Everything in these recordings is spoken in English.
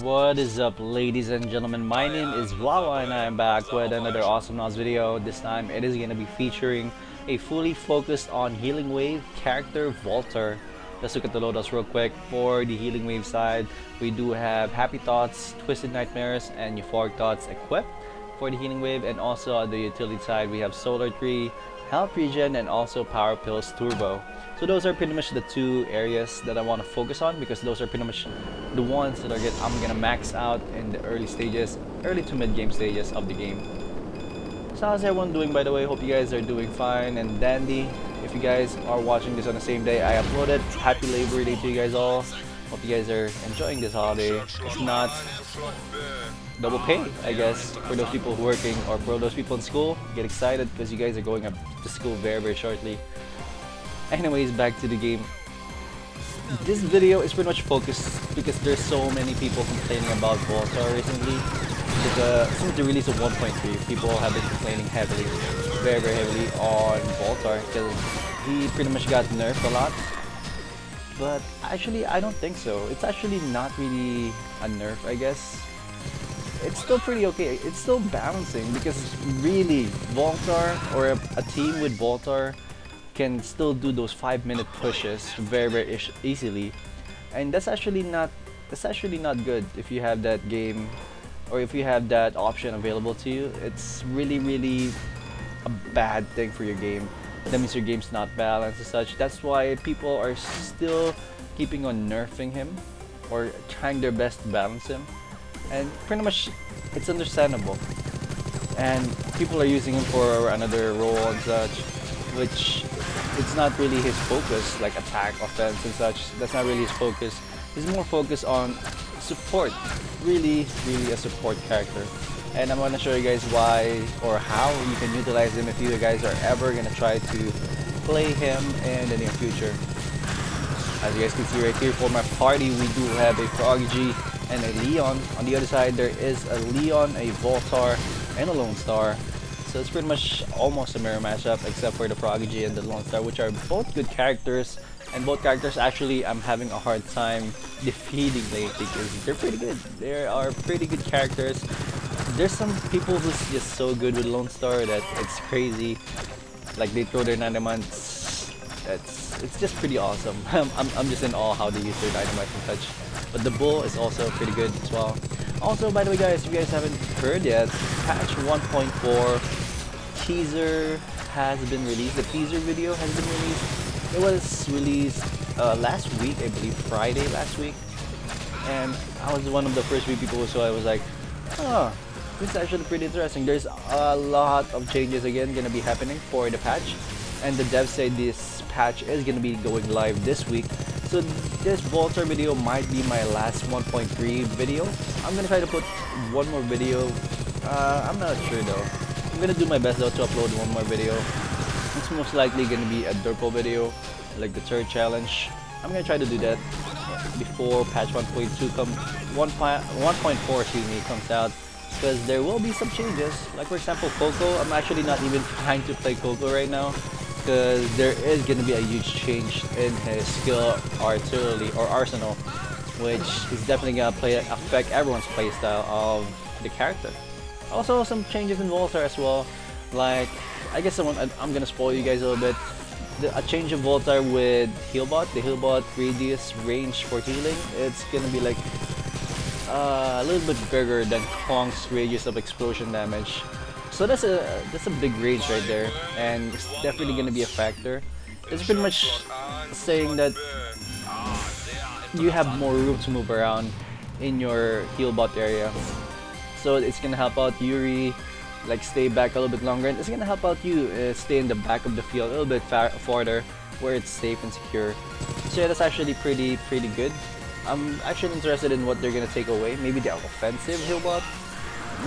What is up, ladies and gentlemen? My name is Wawa and I am back with another Awesomenauts video. This time it is going to be featuring a fully focused on Healing Wave character, Voltar. Let's look at the loadouts real quick. For the Healing Wave side, we do have Happy Thoughts, Twisted Nightmares, and Euphoric Thoughts equipped for the Healing Wave. And also on the utility side, we have Solar Tree, Health Regen, and also Power Pills Turbo. So those are pretty much the two areas that I want to focus on, because those are pretty much the ones that I'm gonna max out in the early stages, early to mid game stages of the game. So how's everyone doing, by the way? Hope you guys are doing fine and dandy. If you guys are watching this on the same day I uploaded, happy Labor Day to you guys all. Hope you guys are enjoying this holiday. If not, double pay, I guess, for those people working or for those people in school. Get excited because you guys are going up to school very shortly. Anyways, back to the game. This video is pretty much focused because there's so many people complaining about Voltar recently. Since the release of 1.3, people have been complaining heavily, very heavily on Voltar because he pretty much got nerfed a lot. But actually, I don't think so. It's actually not really a nerf, I guess. It's still pretty okay. It's still balancing because really, Voltar or a team with Voltar can still do those 5-minute pushes very easily, and that's actually not good if you have that game or if you have that option available to you. It's really a bad thing for your game. That means your game's not balanced and such. That's why people are still keeping on nerfing him or trying their best to balance him, and pretty much it's understandable. And people are using him for another role and such, which it's not really his focus, like attack, offense and such. That's not really his focus. He's more focused on support, really a support character. And I'm gonna show you guys why or how you can utilize him if you guys are ever gonna try to play him in the near future. As you guys can see right here, for my party, we do have a Prodigy and a Leon. On the other side, there is a Leon, a Voltar, and a Lone Star. So it's pretty much almost a mirror matchup, except for the Prodigy and the Lone Star, which are both good characters. And both characters actually I'm having a hard time defeating lately because they're pretty good. They are pretty good characters. There's some people who's just so good with Lone Star that it's crazy. Like they throw their dynamites. It's just pretty awesome. I'm just in awe how they use their dynamites and such. But the Bull is also pretty good as well. Also, by the way guys, if you guys haven't heard yet, patch 1.4 teaser has been released. The teaser video has been released. It was released last week, I believe Friday last week. And I was one of the first few people who saw it. I was like, oh, this is actually pretty interesting. There's a lot of changes again gonna be happening for the patch. And the devs say this patch is gonna be going live this week. So this Voltar video might be my last 1.3 video. I'm gonna try to put one more video. I'm not sure though. I'm gonna do my best though to upload one more video. It's most likely gonna be a Derpo video, like the third challenge. I'm gonna try to do that before patch 1.2 comes, 1.4 excuse me, comes out, because there will be some changes. Like for example, Coco. I'm actually not even trying to play Coco right now, because there is going to be a huge change in his skill artillery or arsenal, which is definitely going to affect everyone's playstyle of the character. Also some changes in Voltar as well, like I guess I'm going to spoil you guys a little bit. A change of Voltar with Healbot, the Healbot radius range for healing. It's going to be like a little bit bigger than Kong's radius of explosion damage. So that's a big range right there, and it's definitely gonna be a factor. It's pretty much saying that you have more room to move around in your Healbot area. So it's gonna help out Yuri, like stay back a little bit longer, and it's gonna help out you stay in the back of the field a little bit farther, where it's safe and secure. So yeah, that's actually pretty good. I'm actually interested in what they're gonna take away. Maybe the offensive Healbot,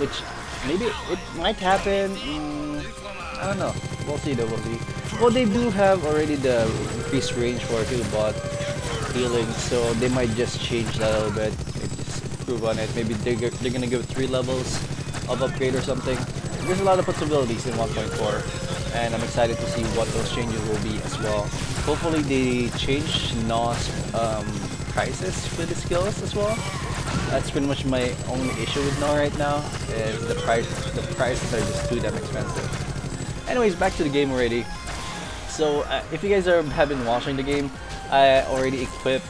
which maybe it might happen. I don't know. We'll see though. We'll see. Well, they do have already the increased range for Healbot healing, so they might just change that a little bit. Maybe just improve on it. Maybe they're gonna give 3 levels of upgrade or something. There's a lot of possibilities in 1.4, and I'm excited to see what those changes will be as well. Hopefully they change NOS prices for the skills as well. That's pretty much my only issue with Noah right now, is the price. The prices are just too damn expensive. Anyways, back to the game already. So if you guys have been watching the game, I already equipped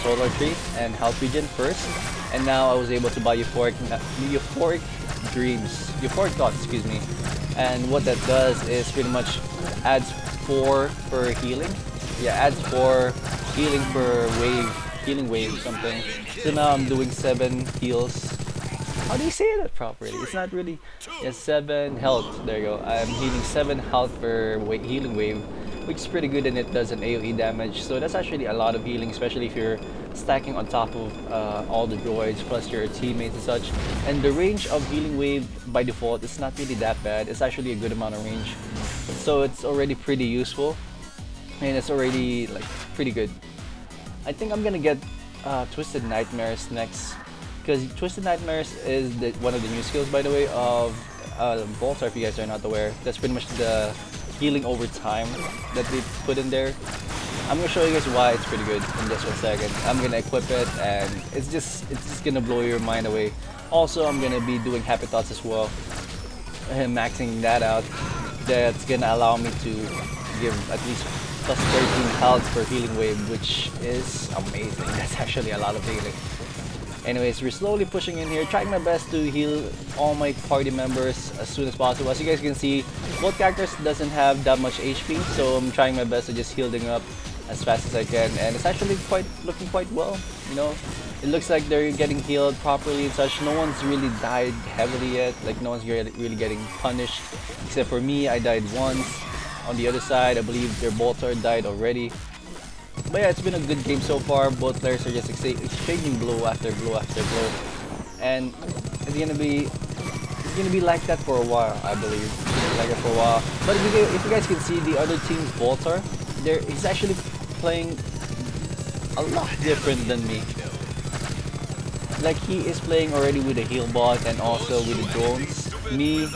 Solar Tree and Health Regen first, and now I was able to buy Euphoric Thoughts, excuse me. And what that does is pretty much adds 4 for healing. Yeah, adds 4 healing per healing wave or something. So now I'm doing 7 heals. How do you say that properly? It's not really. Yeah, 7 health. There you go. I'm healing 7 health per healing wave, which is pretty good, and it does an AoE damage. So that's actually a lot of healing, especially if you're stacking on top of all the droids plus your teammates and such. And the range of healing wave by default is not really that bad. It's actually a good amount of range. So it's already pretty useful, and it's already like pretty good. I think I'm gonna get Twisted Nightmares next, because Twisted Nightmares is one of the new skills, by the way, of Voltar, if you guys are not aware. That's pretty much the healing over time that they put in there. I'm gonna show you guys why it's pretty good in just 1 second. I'm gonna equip it, and it's just gonna blow your mind away. Also, I'm gonna be doing Happy Thoughts as well, and maxing that out. That's gonna allow me to give at least plus 13 health per healing wave, which is amazing. That's actually a lot of healing. Anyways, we're slowly pushing in here, trying my best to heal all my party members as soon as possible. As you guys can see, both characters doesn't have that much HP, so I'm trying my best to just heal them up as fast as I can, and it's actually looking quite well. You know, it looks like they're getting healed properly and such. No one's really died heavily yet, like no one's really getting punished, except for me. I died once. On the other side, I believe their Voltar died already. But yeah, it's been a good game so far. Both players are just exchanging blow after blow after blow, and it's gonna be like that for a while, I believe. It's gonna be like that for a while. But if you guys can see the other team's Voltar, he's actually playing a lot different than me. Like, he is playing already with a heal bot and also with the drones. Me,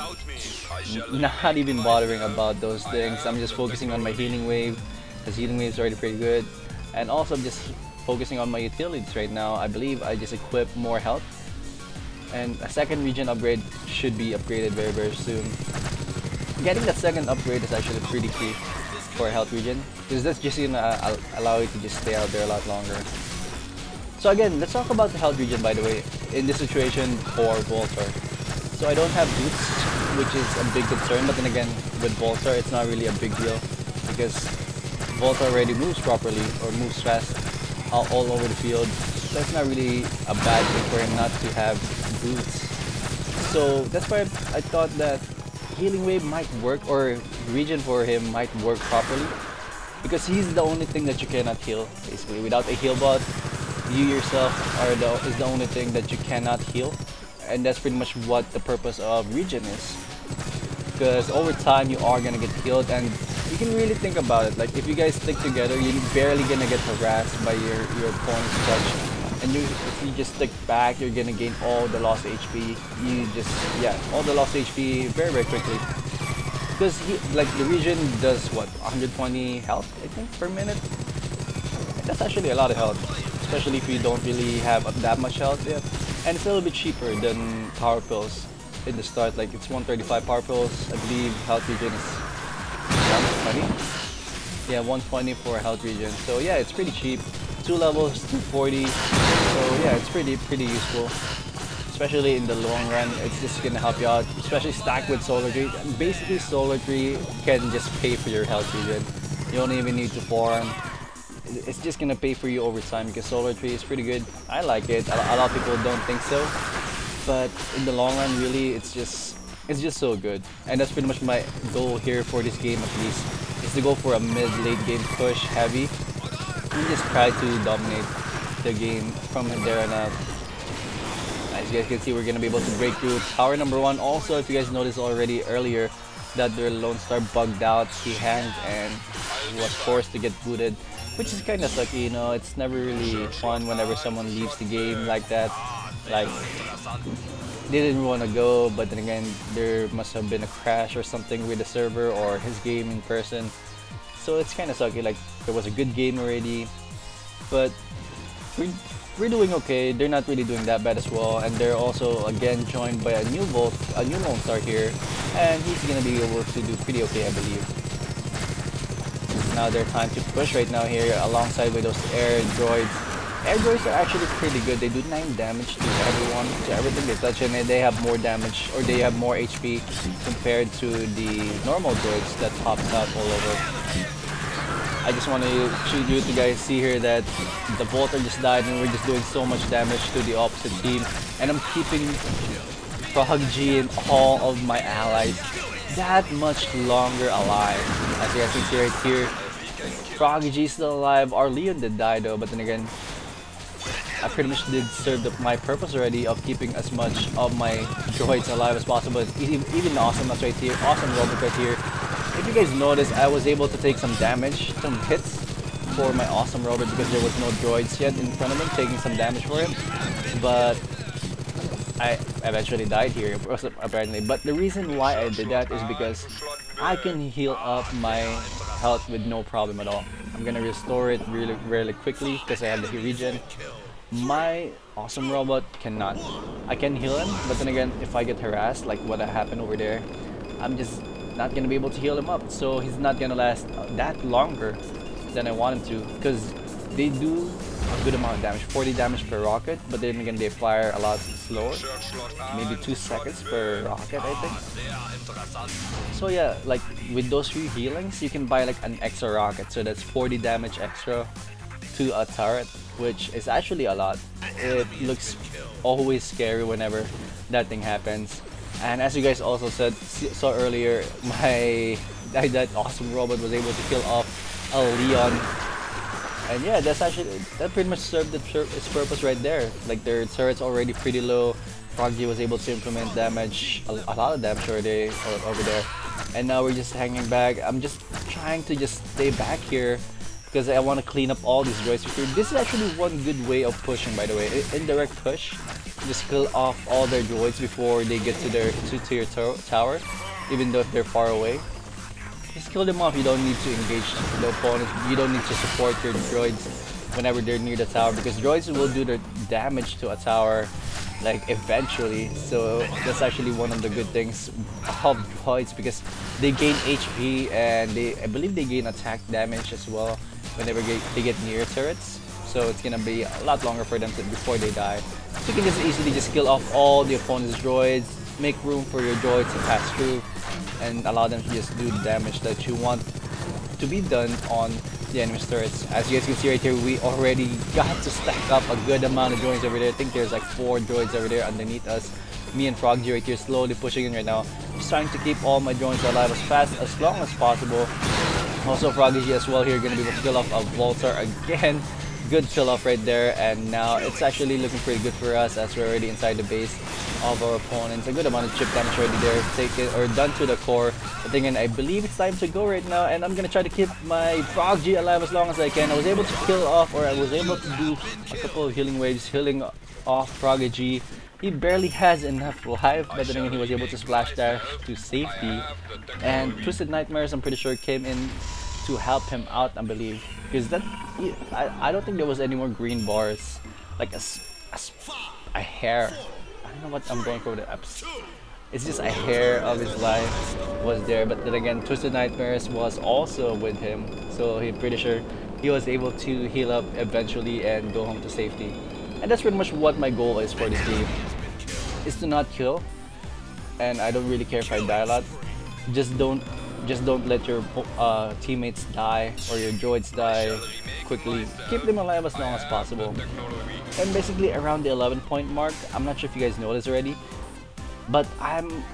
not even bothering about those things. I'm just focusing on my healing wave, because healing wave is already pretty good. And also I'm just focusing on my utilities right now. I believe I just equipped more health, and a second regen upgrade should be upgraded very soon. Getting that second upgrade is actually pretty key for health regen, because that's just gonna allow you to just stay out there a lot longer. So again, let's talk about the health regen, by the way, in this situation for Voltar. So I don't have boots, which is a big concern, but then again, with Voltar, it's not really a big deal, because Voltar already moves properly, or moves fast all over the field. So it's not really a bad thing for him not to have boots. So that's why I thought that healing wave might work, or regen for him might work properly, because he's the only thing that you cannot heal, basically. Without a heal bot, you yourself is the only thing that you cannot heal, and that's pretty much what the purpose of regen is. Because over time you are gonna get healed, and you can really think about it. Like, if you guys stick together, you're barely gonna get harassed by your opponent's touch, and if you just stick back, you're gonna gain all the lost HP. All the lost HP very quickly. Because like, the regen does what, 120 health I think per minute. That's actually a lot of health, especially if you don't really have that much health yet. And it's a little bit cheaper than power pills in the start. Like, it's 135 power pills. I believe health regen is 120. Yeah, 120 for health regen. So yeah, it's pretty cheap. 2 levels, 240. So yeah, it's pretty useful, especially in the long run. It's just gonna help you out, especially stacked with Solar Tree. Basically, Solar Tree can just pay for your health regen. You don't even need to farm. It's just gonna pay for you over time, because Solar Tree is pretty good. I like it. A lot of people don't think so, but in the long run, really, it's just so good. And that's pretty much my goal here for this game, at least, is to go for a mid-late game push heavy and just try to dominate the game from there on out. As you guys can see, we're gonna be able to break through tower number 1. Also, if you guys noticed already earlier that their Lone Star bugged out, he hanged and was forced to get booted, which is kind of sucky, you know. It's never really fun whenever someone leaves the game like that. Like, they didn't want to go, but then again, there must have been a crash or something with the server or his game in person. So it's kind of sucky. Like, there was a good game already, but we're, we're doing okay. They're not really doing that bad as well, and they're also again joined by a new Lone Star here, and he's gonna be able to do pretty okay, I believe. It's now their time to push right now here, alongside with those air droids. Air droids are actually pretty good. They do 9 damage to everyone, to everything they touch, and they have more damage, or they have more HP compared to the normal droids that pops out all over. I just want you to guys see here that the Voltar just died and we're just doing so much damage to the opposite team, and I'm keeping Frog G and all of my allies that much longer alive. As you guys can see right here, Frog G is still alive. Our Leon did die though, but then again, I pretty much did serve my purpose already of keeping as much of my droids alive as possible. Even the Awesomenauts right here, awesome robot right here. If you guys notice, I was able to take some damage, some hits for my awesome robot because there was no droids yet in front of him, taking some damage for him. But I eventually died here, apparently. But the reason why I did that is because I can heal up my health with no problem at all. I'm gonna restore it really quickly because I have the regen. My awesome robot cannot. I can heal him, but then again, if I get harassed, like what happened over there, I'm just not gonna be able to heal him up. So he's not gonna last that longer than I want him to, because they do a good amount of damage, 40 damage per rocket, but then again they fire a lot slower, maybe 2 seconds per rocket, I think. So yeah, like with those few healings, you can buy like an extra rocket, so that's 40 damage extra to a turret, which is actually a lot. It looks always scary whenever that thing happens. And as you guys also saw earlier, that awesome robot was able to kill off a Leon. And yeah, that pretty much served its purpose right there. Like their turret's already pretty low. Froggy was able to implement damage, a lot of damage already over there. And now we're just hanging back. I'm just trying to just stay back here because I want to clean up all these droids. This is actually one good way of pushing, by the way. Indirect push. Just kill off all their droids before they get to your tower, even though if they're far away. Just kill them off. You don't need to engage the opponent. You don't need to support your droids whenever they're near the tower, because droids will do their damage to a tower like eventually. So that's actually one of the good things of droids, because they gain HP and I believe they gain attack damage as well whenever they get near turrets. So it's gonna be a lot longer for them before they die. So you can just easily just kill off all the opponent's droids, make room for your droids to pass through, and allow them to just do the damage that you want to be done on the enemy's turrets. As you guys can see right here, we already got to stack up a good amount of droids over there. I think there's like 4 droids over there underneath us. Me and Froggy right here slowly pushing in right now. Just trying to keep all my droids alive as long as possible. Also Froggy as well here, gonna be able to kill off a Voltar again. Good kill off right there, and now it's actually looking pretty good for us as we're already inside the base of our opponents. A good amount of chip damage already there, taken or done to the core. But again, I believe it's time to go right now, and I'm gonna try to keep my Frog G alive as long as I can. I was able to kill off, or I was able to do a couple of healing waves, healing off Frog G. He barely has enough life, but then again, he was able to splash dash to safety. And Twisted Nightmares, I'm pretty sure, came in to help him out, I believe, because I don't think there was any more green bars, like a hair. I don't know what I'm going for with the apps. It's just a hair of his life was there, but then again, Twisted Nightmares was also with him, so he pretty sure he was able to heal up eventually and go home to safety. And that's pretty much what my goal is for this game, is to not kill. And I don't really care if I die a lot. Just don't let your teammates die or your droids die quickly. Keep them alive as long as possible. And basically around the 11-point mark, I'm not sure if you guys know this already, but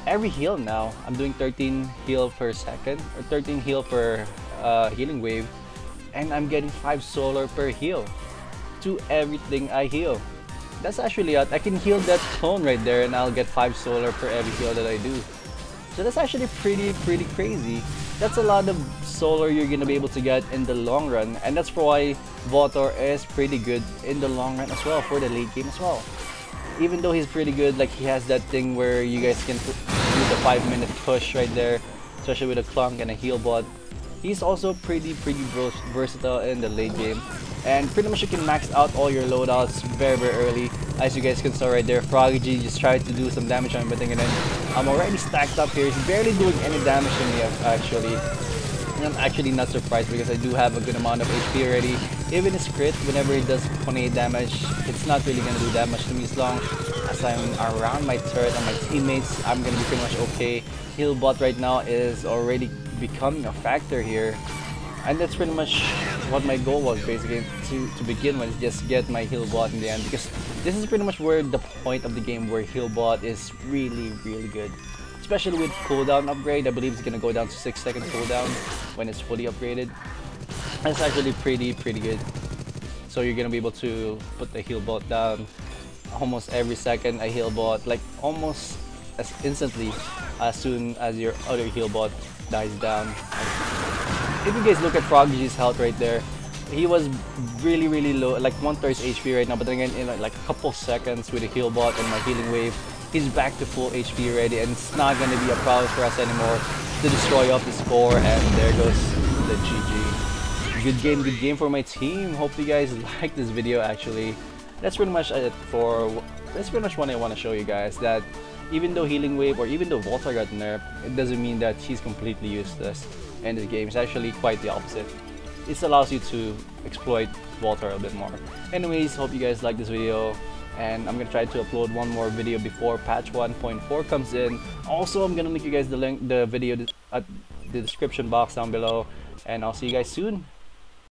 every heal now, I'm doing 13 heal per second, or 13 heal per healing wave, and I'm getting 5 solar per heal to everything I heal. That's actually I can heal that clone right there and I'll get 5 solar per every heal that I do. So that's actually pretty crazy. That's a lot of solar you're gonna be able to get in the long run, and that's why Voltar is pretty good in the long run as well, for the late game as well. Even though he's pretty good, like he has that thing where you guys can do the 5-minute push right there, especially with a clunk and a heal bot. He's also pretty versatile in the late game. And pretty much you can max out all your loadouts very early. As you guys can saw right there, Froggy G just tried to do some damage on everything, and then I'm already stacked up here. He's barely doing any damage to me actually. And I'm actually not surprised because I do have a good amount of HP already. Even his crit, whenever he does 28 damage, it's not really gonna do that much to me as long as I'm around my turret and my teammates. I'm gonna be pretty much okay. Heal bot right now is already becoming a factor here. And that's pretty much what my goal was basically to begin with, just get my heal bot in the end, because this is pretty much where the point of the game where heal bot is really good. Especially with cooldown upgrade, I believe it's gonna go down to 6 second cooldown when it's fully upgraded. That's actually pretty good. So you're gonna be able to put the heal bot down almost every second. A heal bot, like almost as instantly as soon as your other heal bot dies down. If you guys look at Froggy's health right there, he was really low, like 1/3 HP right now, but then again in like a couple seconds with the heal bot and my healing wave, he's back to full HP already, and it's not gonna be a problem for us anymore to destroy up the score. And there goes the GG. Good game for my team. Hope you guys like this video. Actually, that's pretty much it that's pretty much what I want to show you guys, that even though healing wave or even though Voltar got nerfed, it doesn't mean that he's completely useless in this game. It's actually quite the opposite. It allows you to exploit Voltar a bit more. Anyways, hope you guys like this video, and I'm gonna try to upload one more video before patch 1.4 comes in. Also, I'm gonna link you guys the video at the description box down below, and I'll see you guys soon.